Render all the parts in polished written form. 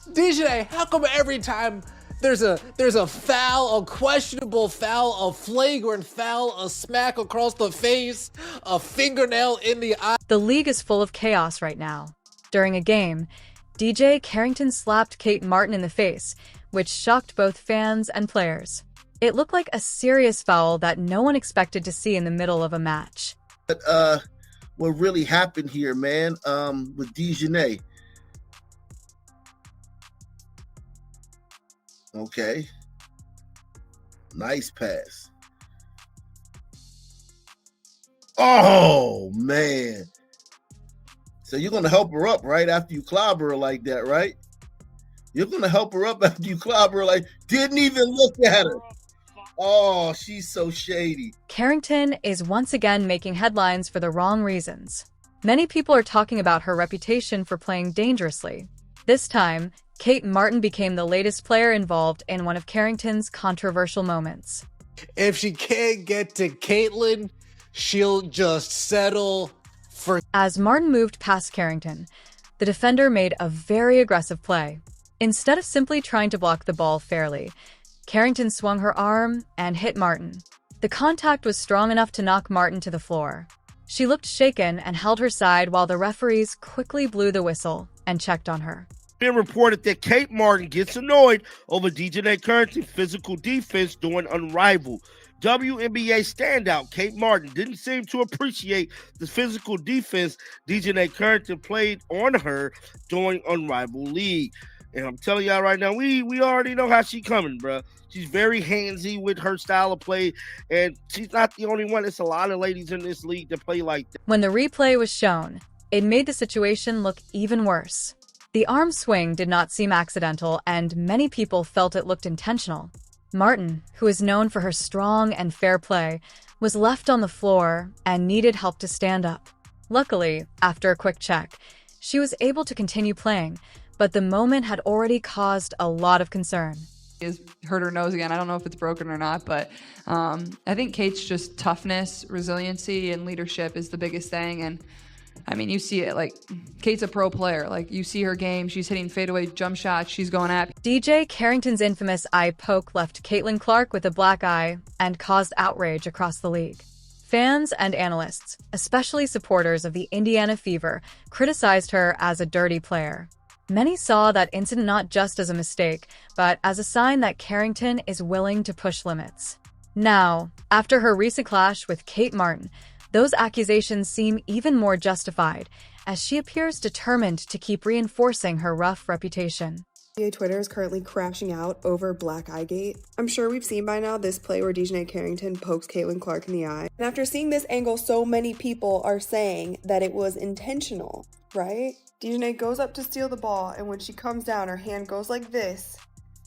Dijonai, how come every time there's a foul, a questionable foul, a flagrant foul, a smack across the face, a fingernail in the eye? The league is full of chaos right now. During a game, DJ Carrington slapped Kate Martin in the face, which shocked both fans and players. It looked like a serious foul that no one expected to see in the middle of a match. What really happened here, man, with Dijonai. Okay. Nice pass. Oh, man. So you're going to help her up right after you clobber her like that, right? You're going to help her up after you clobber her like, didn't even look at her. Oh, she's so shady. Carrington is once again making headlines for the wrong reasons. Many people are talking about her reputation for playing dangerously. This time, Kate Martin became the latest player involved in one of Carrington's controversial moments. If she can't get to Caitlin, she'll just settle for... As Martin moved past Carrington, the defender made a very aggressive play. Instead of simply trying to block the ball fairly, Carrington swung her arm and hit Martin. The contact was strong enough to knock Martin to the floor. She looked shaken and held her side while the referees quickly blew the whistle and checked on her. Been reported that Kate Martin gets annoyed over Dijonai Carrington's physical defense during Unrivaled. WNBA standout Kate Martin didn't seem to appreciate the physical defense Dijonai Carrington played on her during Unrivaled League. And I'm telling y'all right now, we already know how she coming, bro. She's very handsy with her style of play, and she's not the only one. It's a lot of ladies in this league that play like that. When the replay was shown, it made the situation look even worse. The arm swing did not seem accidental, and many people felt it looked intentional. Martin, who is known for her strong and fair play, was left on the floor and needed help to stand up. Luckily, after a quick check, she was able to continue playing, but the moment had already caused a lot of concern. Has hurt her nose again. I don't know if it's broken or not, but I think Kate's just toughness, resiliency, and leadership is the biggest thing. And I mean, you see it, like, Kate's a pro player. Like, you see her game, she's hitting fadeaway jump shots, she's going at. DJ Carrington's infamous eye poke left Caitlin Clark with a black eye and caused outrage across the league. Fans and analysts, especially supporters of the Indiana Fever, criticized her as a dirty player. Many saw that incident not just as a mistake, but as a sign that Carrington is willing to push limits. Now, after her recent clash with Kate Martin, those accusations seem even more justified, as she appears determined to keep reinforcing her rough reputation. Twitter is currently crashing out over Black Eye Gate. I'm sure we've seen by now this play where Dijonai Carrington pokes Caitlin Clark in the eye. And after seeing this angle, so many people are saying that it was intentional, right? Dijonai goes up to steal the ball, and when she comes down, her hand goes like this,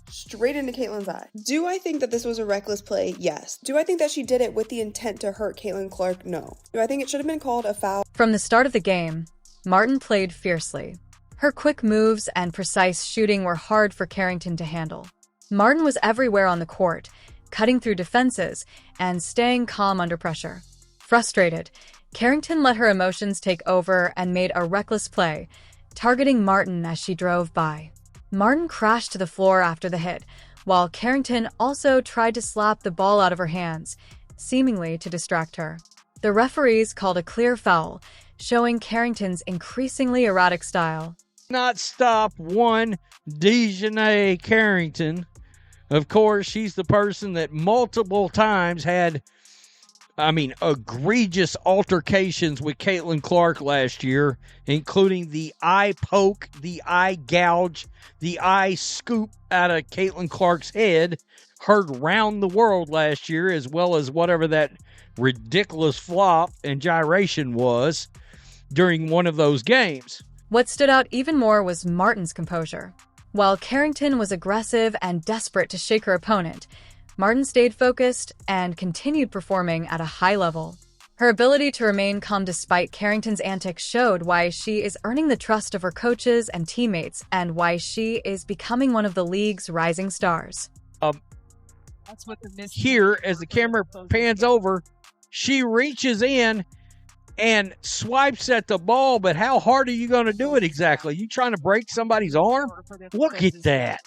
straight into Caitlin's eye. Do I think that this was a reckless play? Yes. Do I think that she did it with the intent to hurt Caitlin Clark? No. Do I think it should have been called a foul? From the start of the game, Martin played fiercely. Her quick moves and precise shooting were hard for Carrington to handle. Martin was everywhere on the court, cutting through defenses and staying calm under pressure. Frustrated, Carrington let her emotions take over and made a reckless play, targeting Martin as she drove by. Martin crashed to the floor after the hit, while Carrington also tried to slap the ball out of her hands, seemingly to distract her. The referees called a clear foul, showing Carrington's increasingly erratic style. Not stop one Dijonai Carrington. Of course, she's the person that multiple times had, egregious altercations with Caitlin Clark last year, including the eye poke, the eye gouge, the eye scoop out of Caitlin Clark's head, heard round the world last year, as well as whatever that ridiculous flop and gyration was during one of those games. What stood out even more was Martin's composure. While Carrington was aggressive and desperate to shake her opponent, Martin stayed focused and continued performing at a high level. Her ability to remain calm despite Carrington's antics showed why she is earning the trust of her coaches and teammates and why she is becoming one of the league's rising stars. Here, as the camera pans over, she reaches in and swipes at the ball, but how hard are you going to do it exactly? You trying to break somebody's arm? Look at that.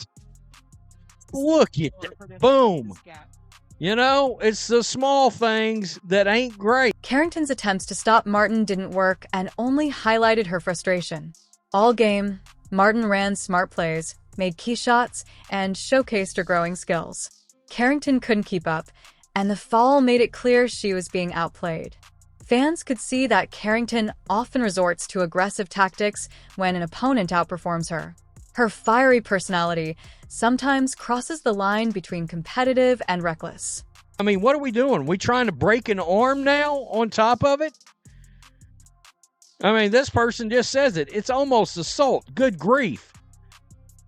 Look at that. Boom. You know, it's the small things that ain't great. Carrington's attempts to stop Martin didn't work and only highlighted her frustration. All game, Martin ran smart plays, made key shots, and showcased her growing skills. Carrington couldn't keep up, and the fall made it clear she was being outplayed. Fans could see that Carrington often resorts to aggressive tactics when an opponent outperforms her. Her fiery personality sometimes crosses the line between competitive and reckless. I mean, what are we doing? We trying to break an arm now on top of it? I mean, this person just says it. It's almost assault. Good grief.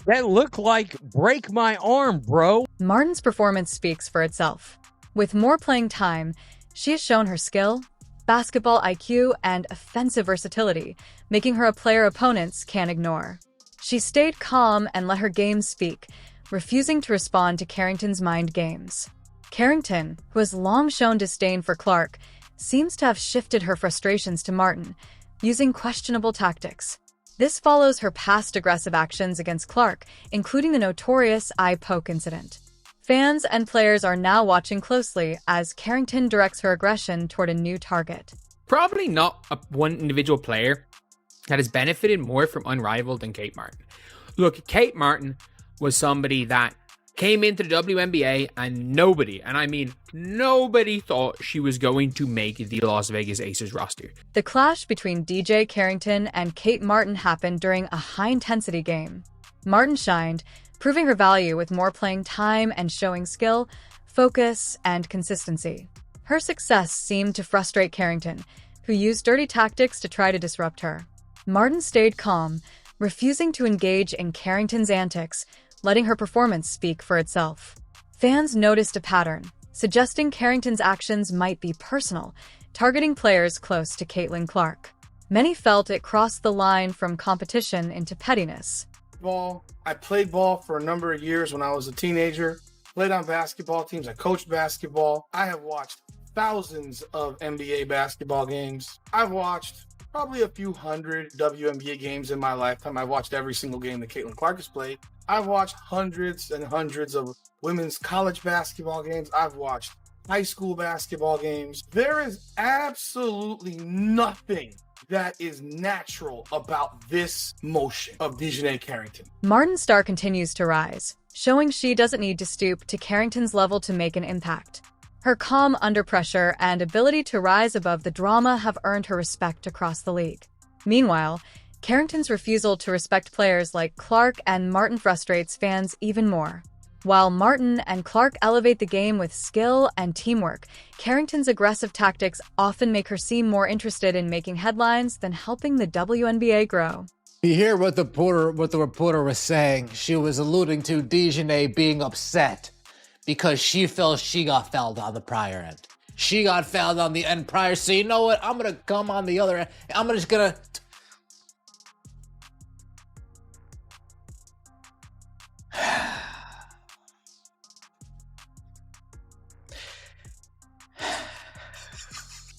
That looked like break my arm, bro. Martin's performance speaks for itself. With more playing time, she has shown her skill, basketball IQ, and offensive versatility, making her a player opponents can't ignore. She stayed calm and let her game speak, refusing to respond to Carrington's mind games. Carrington, who has long shown disdain for Clark, seems to have shifted her frustrations to Martin, using questionable tactics. This follows her past aggressive actions against Clark, including the notorious eye poke incident. Fans and players are now watching closely as Carrington directs her aggression toward a new target. Probably not one individual player that has benefited more from Unrivaled than Kate Martin. Look, Kate Martin was somebody that came into the WNBA and nobody, and I mean nobody, thought she was going to make the Las Vegas Aces roster. The clash between DJ Carrington and Kate Martin happened during a high-intensity game. Martin shined, proving her value with more playing time and showing skill, focus, and consistency. Her success seemed to frustrate Carrington, who used dirty tactics to try to disrupt her. Martin stayed calm, refusing to engage in Carrington's antics, letting her performance speak for itself. Fans noticed a pattern, suggesting Carrington's actions might be personal, targeting players close to Caitlin Clark. Many felt it crossed the line from competition into pettiness. I played ball for a number of years when I was a teenager, played on basketball teams, I coached basketball. I have watched thousands of NBA basketball games. I've watched probably a few hundred WNBA games in my lifetime. I've watched every single game that Caitlin Clark has played. I've watched hundreds and hundreds of women's college basketball games. I've watched high school basketball games. There is absolutely nothing that is natural about this motion of Dijonai Carrington. Martin's star continues to rise, showing she doesn't need to stoop to Carrington's level to make an impact. Her calm under pressure and ability to rise above the drama have earned her respect across the league. Meanwhile, Carrington's refusal to respect players like Clark and Martin frustrates fans even more. While Martin and Clark elevate the game with skill and teamwork, Carrington's aggressive tactics often make her seem more interested in making headlines than helping the WNBA grow. You hear what the reporter was saying. She was alluding to Dijonai being upset because she felt she got fouled on the prior end. She got fouled on the end prior, so you know what? I'm going to come on the other end. I'm just going to...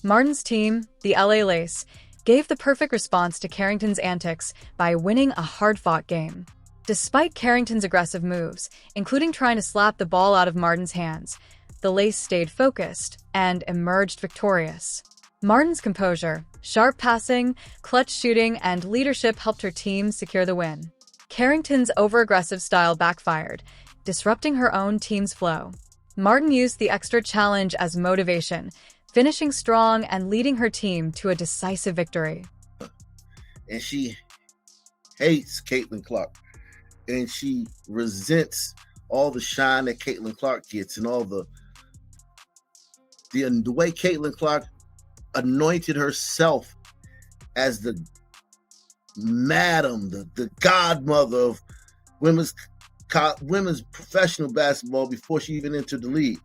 Martin's team, the LA Lace, gave the perfect response to Carrington's antics by winning a hard-fought game. Despite Carrington's aggressive moves, including trying to slap the ball out of Martin's hands, the Lace stayed focused and emerged victorious. Martin's composure, sharp passing, clutch shooting, and leadership helped her team secure the win. Carrington's over-aggressive style backfired, disrupting her own team's flow. Martin used the extra challenge as motivation, finishing strong and leading her team to a decisive victory. And she hates Caitlin Clark. And she resents all the shine that Caitlin Clark gets and all the way Caitlin Clark anointed herself as the madam, the godmother of women's professional basketball before she even entered the league.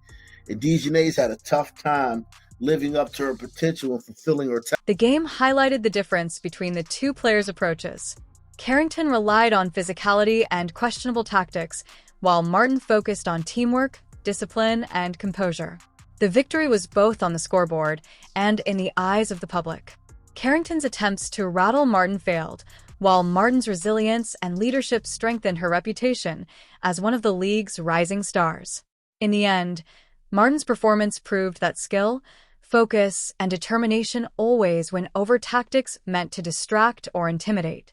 And Dijonai's had a tough time living up to her potential and fulfilling her talent. The game highlighted the difference between the two players' approaches. Carrington relied on physicality and questionable tactics, while Martin focused on teamwork, discipline, and composure. The victory was both on the scoreboard and in the eyes of the public. Carrington's attempts to rattle Martin failed, while Martin's resilience and leadership strengthened her reputation as one of the league's rising stars. In the end, Martin's performance proved that skill, focus, and determination always win over tactics meant to distract or intimidate.